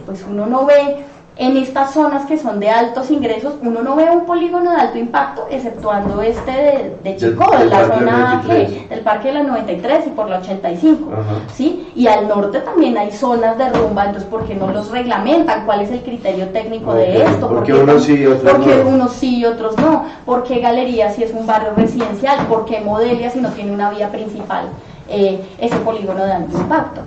pues uno no ve, en estas zonas que son de altos ingresos, uno no ve un polígono de alto impacto, exceptuando este de Chicó, de la zona del Parque de la 93 y por la 85, ¿sí? Y al norte también hay zonas de rumba, entonces ¿por qué no los reglamentan? ¿Cuál es el criterio técnico de esto? ¿Por qué unos sí y otros no? Unos sí y otros no? ¿Por qué Galería si es un barrio residencial? ¿Por qué Modelia si no tiene una vía principal ese polígono de alto impacto?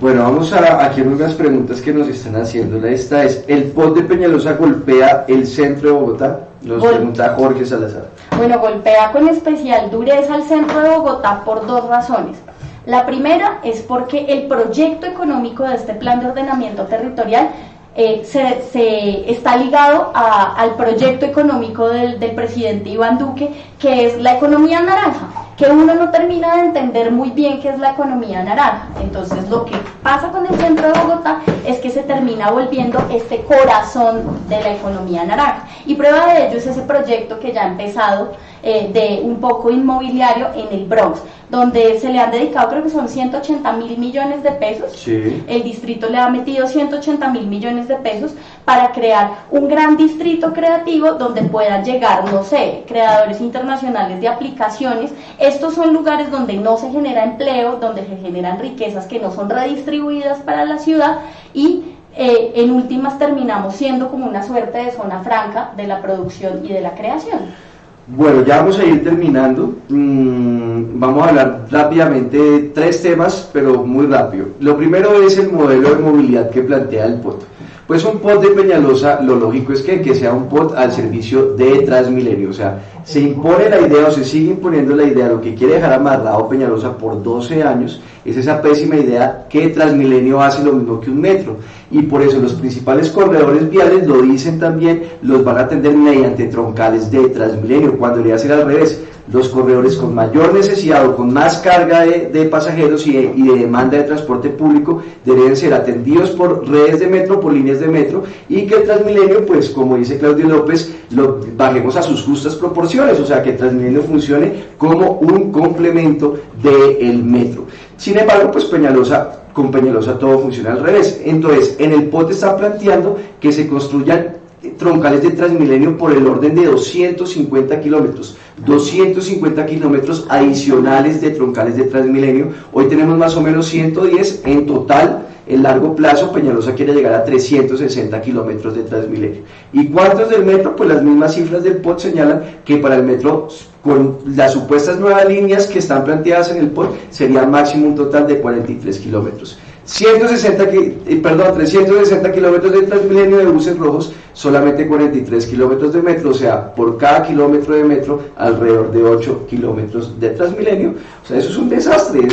Bueno, vamos a aquí unas preguntas que nos están haciendo. Esta es, ¿el POT de Peñalosa golpea el centro de Bogotá? Nos pregunta Jorge Salazar. Bueno, golpea con especial dureza al centro de Bogotá por 2 razones. La primera es porque el proyecto económico de este plan de ordenamiento territorial se está ligado al proyecto económico del presidente Iván Duque, que es la economía naranja, que uno no termina de entender muy bien qué es la economía naranja. Entonces lo que pasa con el centro de Bogotá es que se termina volviendo este corazón de la economía naranja, y prueba de ello es ese proyecto que ya ha empezado de un poco inmobiliario en el Bronx, donde se le han dedicado, creo que son 180.000 millones de pesos. Sí. El distrito le ha metido 180.000 millones de pesos para crear un gran distrito creativo donde puedan llegar, no sé, creadores internacionales de aplicaciones. Estos son lugares donde no se genera empleo, donde se generan riquezas que no son redistribuidas para la ciudad, y en últimas terminamos siendo como una suerte de zona franca de la producción y de la creación. Bueno, ya vamos a ir terminando. Vamos a hablar rápidamente de 3 temas, pero muy rápido. Lo primero es el modelo de movilidad que plantea el POT. Pues un POT de Peñalosa, lo lógico es que sea un POT al servicio de Transmilenio. O sea, se impone la idea o se sigue imponiendo la idea, lo que quiere dejar amarrado Peñalosa por 12 años, es esa pésima idea que Transmilenio hace lo mismo que un metro. Y por eso los principales corredores viales, lo dicen también, los van a atender mediante troncales de Transmilenio, cuando debería ser al revés. Los corredores con mayor necesidad o con más carga de pasajeros y de demanda de transporte público deben ser atendidos por redes de metro, por líneas de metro, y que el Transmilenio, pues como dice Claudio López, lo bajemos a sus justas proporciones, o sea que el Transmilenio funcione como un complemento del metro. Sin embargo, pues con Peñalosa todo funciona al revés. Entonces, en el POT está planteando que se construyan troncales de Transmilenio por el orden de 250 kilómetros, 250 kilómetros adicionales de troncales de Transmilenio. Hoy tenemos más o menos 110 en total. En largo plazo, Peñalosa quiere llegar a 360 kilómetros de Transmilenio. ¿Y cuántos del metro? Pues las mismas cifras del POT señalan que para el metro, con las supuestas nuevas líneas que están planteadas en el POT, sería máximo un total de 43 kilómetros. 360 kilómetros de Transmilenio de buses rojos, solamente 43 kilómetros de metro, o sea, por cada kilómetro de metro, alrededor de 8 kilómetros de Transmilenio. O sea, eso es un desastre,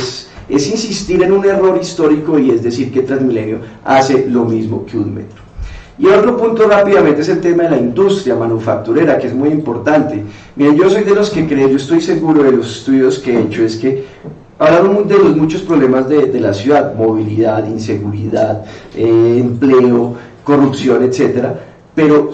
es insistir en un error histórico, y es decir que Transmilenio hace lo mismo que un metro. Y otro punto rápidamente es el tema de la industria manufacturera, que es muy importante. Miren, yo soy de los que creo, yo estoy seguro de los estudios que he hecho, es que hablamos de los muchos problemas de la ciudad: movilidad, inseguridad, empleo, corrupción, etcétera, pero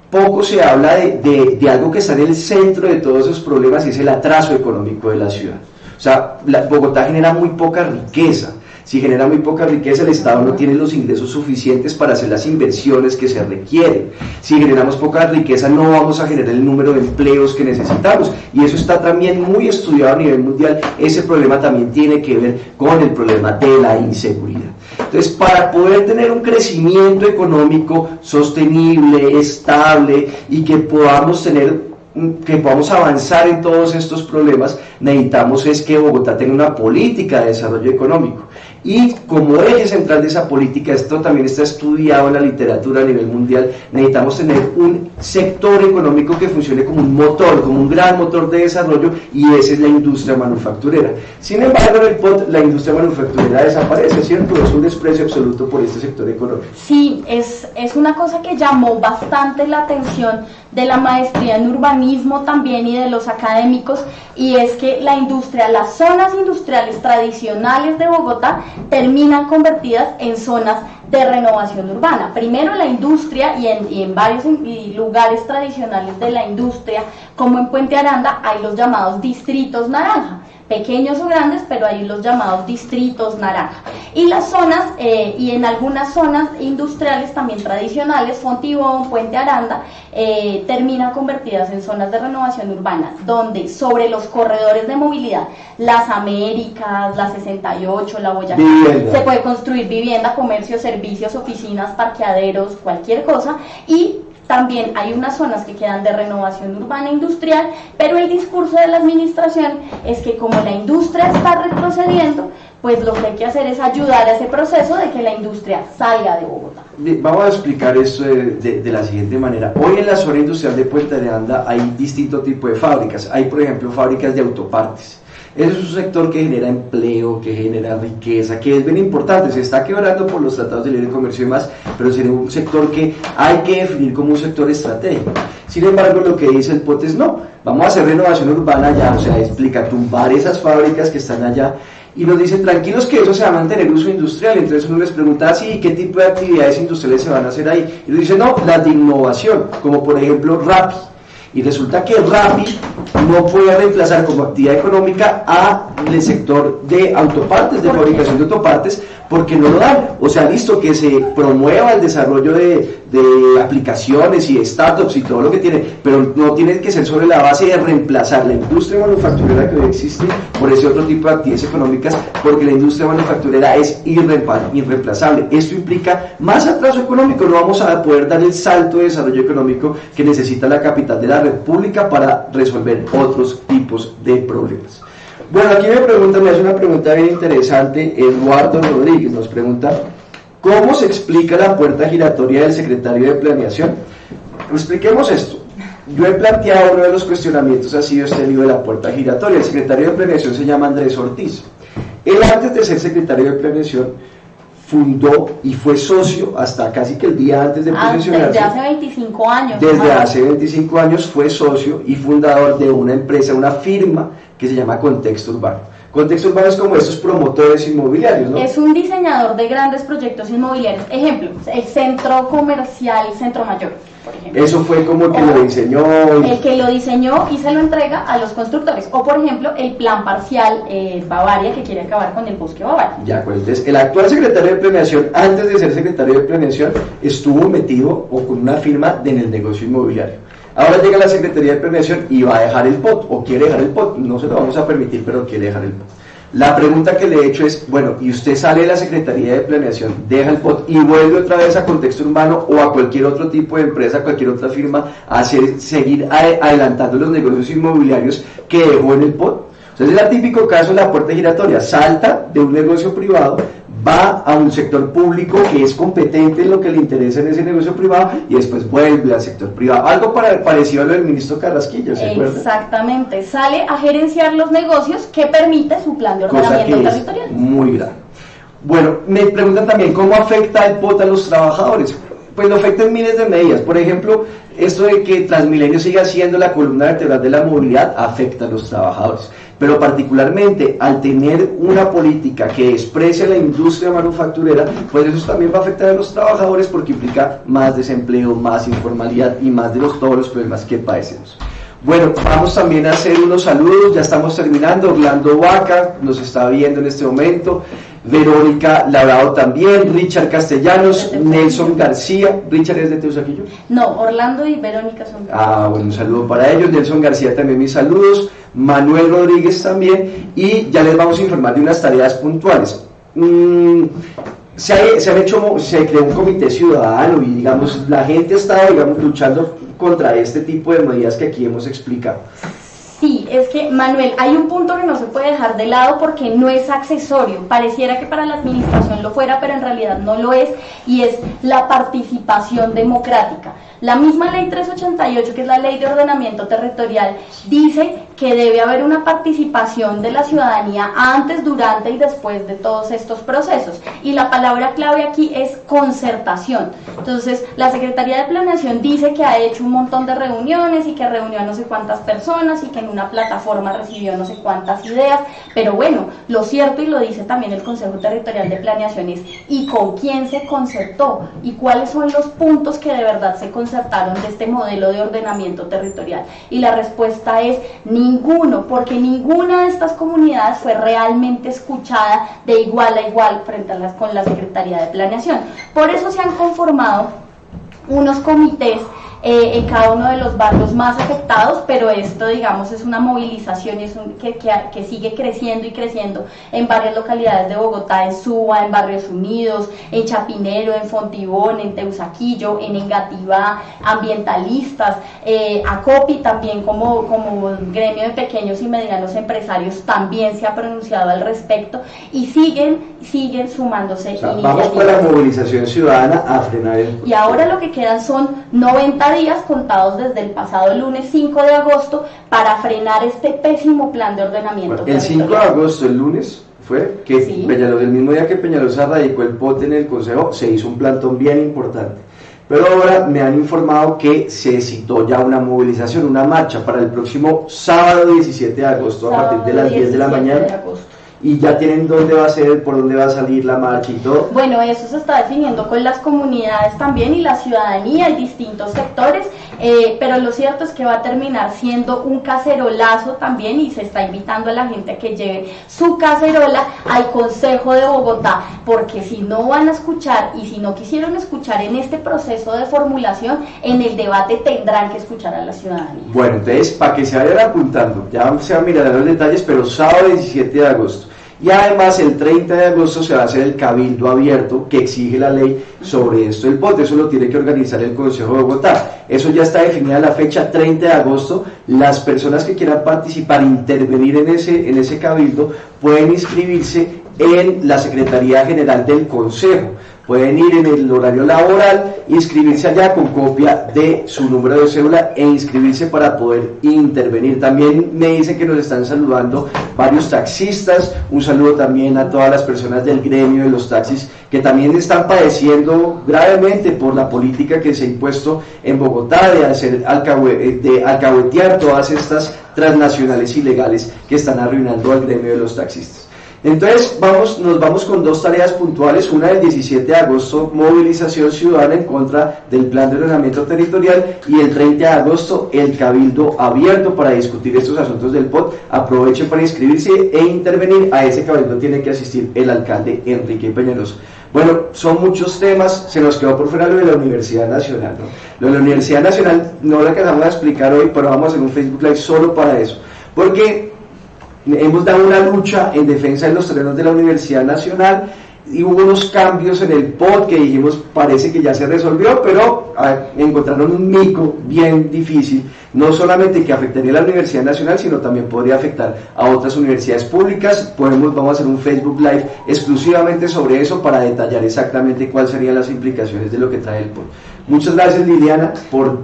poco se habla de algo que está en el centro de todos esos problemas, y es el atraso económico de la ciudad. O sea, Bogotá genera muy poca riqueza. Si genera muy poca riqueza, el Estado no tiene los ingresos suficientes para hacer las inversiones que se requieren. Si generamos poca riqueza, no vamos a generar el número de empleos que necesitamos, y eso está también muy estudiado a nivel mundial. Ese problema también tiene que ver con el problema de la inseguridad. Entonces, para poder tener un crecimiento económico sostenible, estable, y que podamos avanzar en todos estos problemas, necesitamos es que Bogotá tenga una política de desarrollo económico. Y como eje central de esa política, esto también está estudiado en la literatura a nivel mundial, necesitamos tener un sector económico que funcione como un motor, como un gran motor de desarrollo, y esa es la industria manufacturera. Sin embargo, en el POT la industria manufacturera desaparece, ¿cierto? Es un desprecio absoluto por este sector económico. Sí, es una cosa que llamó bastante la atención de la maestría en urbanismo también y de los académicos, y es que la industria, las zonas industriales tradicionales de Bogotá terminan convertidas en zonas de renovación urbana. Primero la industria, y en varios lugares tradicionales de la industria, como en Puente Aranda, hay los llamados distritos naranja, pequeños o grandes, pero hay los llamados distritos naranja. Y las zonas, y en algunas zonas industriales también tradicionales, Fontibón, Puente Aranda, terminan convertidas en zonas de renovación urbana, donde sobre los corredores de movilidad, las Américas, la 68, la Boyacá, se puede construir vivienda, comercio, servicios, oficinas, parqueaderos, cualquier cosa. Y también hay unas zonas que quedan de renovación urbana industrial, pero el discurso de la administración es que como la industria está retrocediendo, pues lo que hay que hacer es ayudar a ese proceso de que la industria salga de Bogotá. Vamos a explicar esto de la siguiente manera. Hoy en la zona industrial de Puente Aranda hay distintos tipos de fábricas. Hay, por ejemplo, fábricas de autopartes. Ese es un sector que genera empleo, que genera riqueza, que es bien importante. Se está quebrando por los tratados de libre comercio y demás, pero sería un sector que hay que definir como un sector estratégico. Sin embargo, lo que dice el POT es no, vamos a hacer renovación urbana allá, o sea, explica tumbar esas fábricas que están allá, y nos dicen tranquilos que eso se va a mantener uso industrial. Entonces uno les pregunta, sí, ¿qué tipo de actividades industriales se van a hacer ahí? Y nos dicen, no, las de innovación, como por ejemplo Rappi. Y resulta que Rappi no puede reemplazar como actividad económica al sector de autopartes, de fabricación de autopartes, porque no lo dan. O sea, listo, que se promueva el desarrollo de aplicaciones y startups y todo lo que tiene, pero no tiene que ser sobre la base de reemplazar la industria manufacturera que hoy existe por ese otro tipo de actividades económicas, porque la industria manufacturera es irreemplazable. Esto implica más atraso económico, no vamos a poder dar el salto de desarrollo económico que necesita la capital de la República para resolver otros tipos de problemas. Bueno, aquí me hace una pregunta bien interesante. Eduardo Rodríguez nos pregunta: ¿cómo se explica la puerta giratoria del secretario de Planeación? Expliquemos esto. Yo he planteado, uno de los cuestionamientos ha sido este libro de la puerta giratoria. El secretario de Planeación se llama Andrés Ortiz. Él, antes de ser secretario de Planeación, fundó y fue socio hasta casi que el día antes de posicionarse. Desde hace 25 años. Desde hace 25 años fue socio y fundador de una empresa, una firma que se llama Contexto Urbano. Contexto urbano es como estos promotores inmobiliarios, ¿no? Es un diseñador de grandes proyectos inmobiliarios. Ejemplo, el centro comercial Centro Mayor, por ejemplo. Eso fue como el que lo diseñó. El que lo diseñó y se lo entrega a los constructores. O, por ejemplo, el plan parcial Bavaria, que quiere acabar con el bosque Bavaria. Ya, pues entonces, el actual secretario de Planeación, antes de ser secretario de Planeación, estuvo metido o con una firma en el negocio inmobiliario. Ahora llega la Secretaría de Planeación y va a dejar el POT, o quiere dejar el POT, no se lo vamos a permitir, pero quiere dejar el POT. La pregunta que le he hecho es, bueno, y usted sale de la Secretaría de Planeación, deja el POT y vuelve otra vez a Contexto Urbano o a cualquier otro tipo de empresa, cualquier otra firma, a seguir adelantando los negocios inmobiliarios que dejó en el POT. Entonces es el típico caso de la puerta giratoria, salta de un negocio privado, va a un sector público que es competente en lo que le interesa en ese negocio privado y después vuelve al sector privado. Algo parecido a lo del ministro Carrasquilla, ¿se acuerda? Exactamente, sale a gerenciar los negocios que permite su plan de ordenamiento territorial. Muy grave. Bueno, me preguntan también cómo afecta el POT a los trabajadores. Pues lo afecta en miles de medidas. Por ejemplo, esto de que Transmilenio siga siendo la columna vertebral de la movilidad afecta a los trabajadores. Pero particularmente al tener una política que desprecia la industria manufacturera, pues eso también va a afectar a los trabajadores porque implica más desempleo, más informalidad y más de todos los problemas que padecemos. Bueno, vamos también a hacer unos saludos, ya estamos terminando. Orlando Vaca nos está viendo en este momento, Verónica Labrado también, Richard Castellanos, Nelson García. ¿Richard es de Teusaquillo? No, Orlando y Verónica son. Bueno, un saludo para ellos. Nelson García también mis saludos, Manuel Rodríguez también, y ya les vamos a informar de unas tareas puntuales. Se creó un comité ciudadano y digamos la gente ha estado luchando contra este tipo de medidas que aquí hemos explicado. Sí, es que, Manuel, hay un punto que no se puede dejar de lado porque no es accesorio. Pareciera que para la administración lo fuera, pero en realidad no lo es, y es la participación democrática. La misma ley 388, que es la ley de ordenamiento territorial, dice que debe haber una participación de la ciudadanía antes, durante y después de todos estos procesos. Y la palabra clave aquí es concertación. Entonces, la Secretaría de Planeación dice que ha hecho un montón de reuniones y que reunió a no sé cuántas personas y que en una plataforma recibió no sé cuántas ideas, pero bueno, lo cierto, y lo dice también el Consejo Territorial de Planeación, es ¿y con quién se concertó? ¿Y cuáles son los puntos que de verdad se concertaron de este modelo de ordenamiento territorial? Y la respuesta es ninguno, porque ninguna de estas comunidades fue realmente escuchada de igual a igual frente a con la Secretaría de Planeación. Por eso se han conformado unos comités en cada uno de los barrios más afectados, pero esto, digamos, es una movilización y es que sigue creciendo y creciendo en varias localidades de Bogotá, en Suba, en Barrios Unidos, en Chapinero, en Fontibón, en Teusaquillo, en Engativá, ambientalistas, ACOPI también como gremio de pequeños y medianos empresarios también se ha pronunciado al respecto y siguen sumándose iniciativas. Vamos con la movilización ciudadana a frenar el... Y ahora lo que quedan son 90 días contados desde el pasado lunes 5 de agosto para frenar este pésimo plan de ordenamiento. El 5 de agosto, el lunes, fue que sí. Peñalosa, el mismo día que Peñalosa radicó el POT en el Consejo, se hizo un plantón bien importante. Pero ahora me han informado que se citó ya una movilización, una marcha para el próximo sábado 17 de agosto a partir de las 10 de la mañana. Y ya tienen dónde va a ser, por dónde va a salir la marcha y todo. Bueno, eso se está definiendo con las comunidades también y la ciudadanía y distintos sectores, pero lo cierto es que va a terminar siendo un cacerolazo también y se está invitando a la gente a que lleve su cacerola al Consejo de Bogotá, porque si no van a escuchar y si no quisieron escuchar en este proceso de formulación, en el debate tendrán que escuchar a la ciudadanía. Bueno, entonces, para que se vayan apuntando, ya se van a mirar los detalles, pero sábado 17 de agosto. Y además el 30 de agosto se va a hacer el cabildo abierto que exige la ley sobre esto del POT, eso lo tiene que organizar el Consejo de Bogotá. Eso ya está definida la fecha 30 de agosto, las personas que quieran participar, intervenir en ese cabildo, pueden inscribirse en la Secretaría General del Consejo. pueden ir en el horario laboral, inscribirse allá con copia de su número de cédula e inscribirse para poder intervenir. También me dicen que nos están saludando varios taxistas, un saludo también a todas las personas del gremio de los taxis que también están padeciendo gravemente por la política que se ha impuesto en Bogotá de alcahuetear todas estas transnacionales ilegales que están arruinando al gremio de los taxistas. Entonces nos vamos con dos tareas puntuales, una del 17 de agosto, movilización ciudadana en contra del plan de ordenamiento territorial, y el 30 de agosto el cabildo abierto para discutir estos asuntos del POT. Aprovechen para inscribirse e intervenir. A ese cabildo tiene que asistir el alcalde Enrique Peñalosa. Bueno, son muchos temas, se nos quedó por fuera lo de la Universidad Nacional, ¿no? Lo de la Universidad Nacional no lo alcanzamos a explicar hoy, pero vamos a hacer un Facebook Live solo para eso, porque hemos dado una lucha en defensa de los terrenos de la Universidad Nacional y hubo unos cambios en el POT que dijimos parece que ya se resolvió, pero encontraron un mico bien difícil, no solamente que afectaría a la Universidad Nacional, sino también podría afectar a otras universidades públicas. Vamos a hacer un Facebook Live exclusivamente sobre eso para detallar exactamente cuáles serían las implicaciones de lo que trae el POT. Muchas gracias, Liliana, por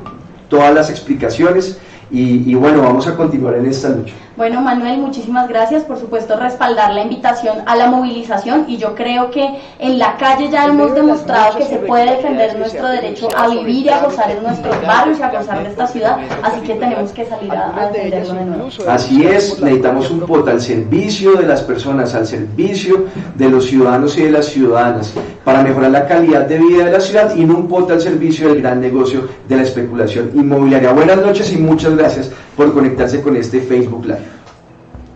todas las explicaciones. Y bueno, vamos a continuar en esta lucha. Bueno, Manuel, muchísimas gracias. Por supuesto, respaldar la invitación a la movilización, y yo creo que en la calle ya hemos demostrado que se puede defender nuestro derecho a vivir y a gozar en nuestros barrios y a gozar de esta ciudad, así que tenemos que salir a defenderlo de nuevo. Así es, necesitamos un POT al servicio de las personas, al servicio de los ciudadanos y de las ciudadanas, para mejorar la calidad de vida de la ciudad, y no un POT al servicio del gran negocio de la especulación inmobiliaria. Buenas noches y muchas gracias por conectarse con este Facebook Live.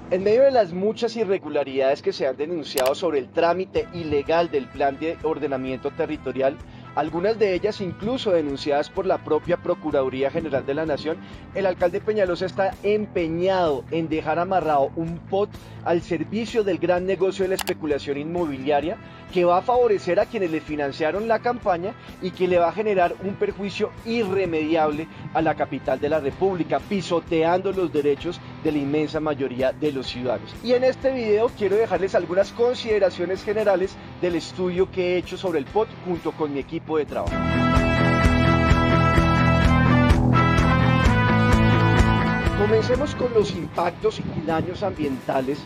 En medio de las muchas irregularidades que se han denunciado sobre el trámite ilegal del plan de ordenamiento territorial, algunas de ellas incluso denunciadas por la propia Procuraduría General de la Nación, el alcalde Peñalosa está empeñado en dejar amarrado un POT al servicio del gran negocio de la especulación inmobiliaria, que va a favorecer a quienes le financiaron la campaña y que le va a generar un perjuicio irremediable a la capital de la República, pisoteando los derechos de la inmensa mayoría de los ciudadanos. Y en este video quiero dejarles algunas consideraciones generales del estudio que he hecho sobre el POT junto con mi equipo de trabajo. Comencemos con los impactos y daños ambientales